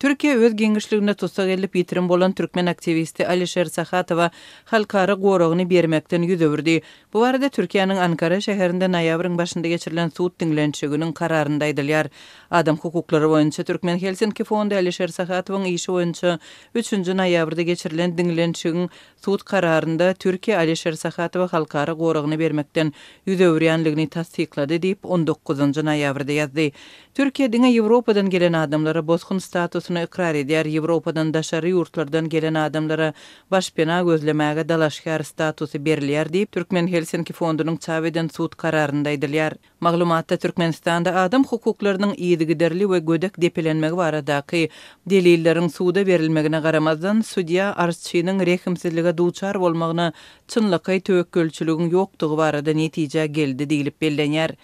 Türkiye öz giňişligine tutsak elip ýitirim bolan türkmen aktivisti Alişer Saxatowa halkara goragny bermekden ýüz öwürdi. Bu arada Türkiýanyň Ankara şäherinde noýabryň başynda geçirilen suud diňlenşiginiň kararynda aýdylýar. Adam hukuklary boýunça Türkmen Helsinki fondy Alişer Saxatowyň işi boýunça 3-nji noýabrda geçirilen diňlenşigiň suud kararynda Türkiýe Alişer Saxatowa halkara goragny bermekden ýüz öwürýänligini tasdiklady diýip 19-njy noýabrda ýazdy. Türkiýe diňe Ýewropadan gelen adamlara bozgun statusyny ikrar edýär. Ýewropadan daşary ýurtlardan gelen adamlara başpena gözlemäge dalaşkar statusy berilýär diýip Türkmen Helsinki fondunyň çap eden suud kararynda aýdylýar. Maglumatda Türkmenistanda adam hukuklarynyň ýygyderli we gödek depelenmegi baradaky delilleriň suuda berilmegine garamazdan судья arsçynyň rehimsizlige duçar bolmagyna çynlyky töwekkülçiligiň ýokdugy barada netije geldi diýilip bellenýär.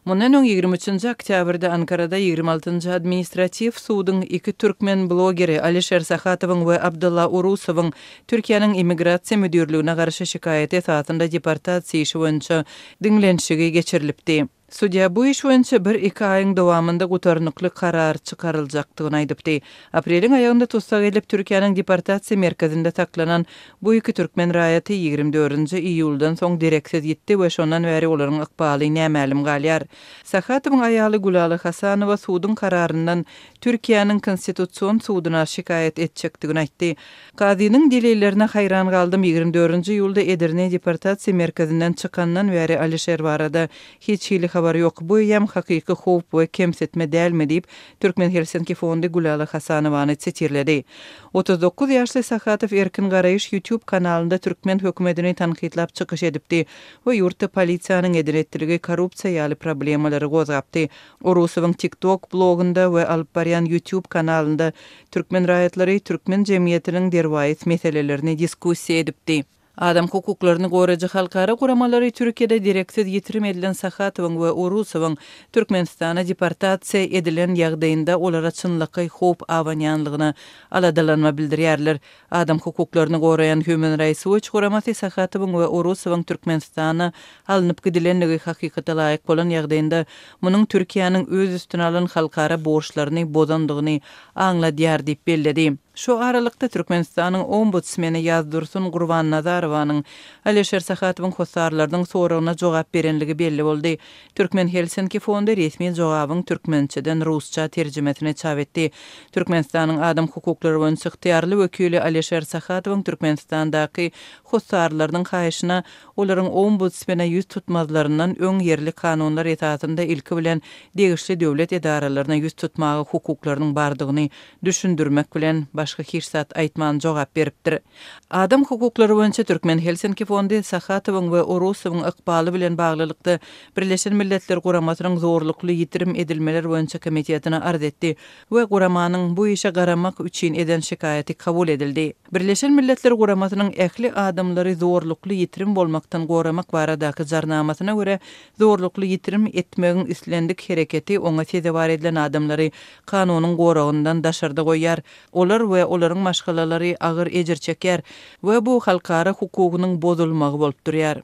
Mundan öň 23-nji oktýabrda Ankarada 26-njy administrativ suudyň iki türkmen blogeri Alişer Saxatowyň we Abdulla Urusowyň Türkiýanyň immigrasiýa müdürligine garşy şikaýet esasynda deportasiýa işi boýunça diňlenşigi geçirilipdi. Судья bu iş boýunça 1-2 aýyň dowamında gutarnykly karar çykaryljakdygyny aýdypdy. Apreliň aýagynda tutsak edilip Türkiýanyň deportasiýa merkezinde saklanan bu iki türkmen raýaty 24-nji iýuldan soň direksiz gitdi we şondan bäri olaryň ykbaly nämälim galýar. Saxatowyň aýaly Gulaly Hasanowa suudyň kararyndan Türkiýanyň konstitusiýon suudyna şikaýet etjekdigini aýtdy. Gazynyň delillerine haýran galdym. 24-nji iýulda Edirne deportasiýa merkezinden çykandan bäri Alişer barada hiç habar yok. Bu ýam hakyky howp we kemsetme dälmi diýip Türkmen Helsinki fondy Gulaly Hasanowyny çetirledi. 39 ýaşly Saxatow erkin garaýyş YouTube kanalynda türkmen hökümetini tanqidlap çykyş edipdi we ýurtda polisiýanyň ediretdirigi korrupsiýa ýaly problemalary gozapdy. Urusowyň TikTok blogunda we alyp barýan YouTube kanalynda türkmen raýatlary türkmen jemgyýetiniň derwaýat meselelerini diskussiýa edipdi. Adam hukuklaryny gorajak halkara guramalary Türkiýede direksiz ýitirim edilen Saxatowyň we Urusowyň Türkmenistana deportasiýa edilen ýagdaýynda olara çynlyky howp awanýanlygyny aladalanma bildirýärler. Adam hukuklaryny goraýan Human Rights Watch guramasy Saxatowyň we Urusowyň Türkmenistana alınıp gidilenligi hakykata laýyk bolan ýagdaýynda munyň Türkiýanyň öz üstüne alan halkara borçlaryny bozandygyny aňladýar diýip belledi. Şu aralykda Türkmenistanyň ombudsmeni Ýazdursun Gurbannazarowyň Alişer Saxatowyň hosarlarynyň soragyna jogap berenligi belli boldy. Türkmen Helsinki fondy resmi jogabyň türkmençeden rusça terjemesini çap etdi. Türkmenistanyň adam hukuklary boýunça yktyýarly wekili Alişer Saxatowyň Türkmenistandaky hosarlarynyň haýyşyna olaryň ombudsmene ýüz tutmazlaryndan öň ýerli kanunlar esasynda ilki bilen degişli döwlet edaralaryna ýüz tutmagy hukuklarynyň bardygyny düşündirmek bilen başga hirsat aýtman jogap beripdir. Adam hukuklary boýunça Türkmen Helsinki fondy Saxatowyň we Urusowyň ykbaly bilen baglylykda Birleşen Milletler Guramasynyň zorlukly ýitirim edilmeler boýunça komitetina arz etdi we guramanyň bu işe garamak üçin eden şikaýaty kabul edildi. Birleşen Milletler Guramasynyň ähli adamlary zorlukly ýitirim bolmakdan goramak baradaky jarnamasyna görä zorlukly ýitirim etmegiň islendik hereketi oňa sezebar edilen adamlary kanunyň goragyndan daşarda goýar. Olar we olaryň maşgalalary agyr ejir çeker we bu halkara hukugynyň bozulmagy bolup durýar.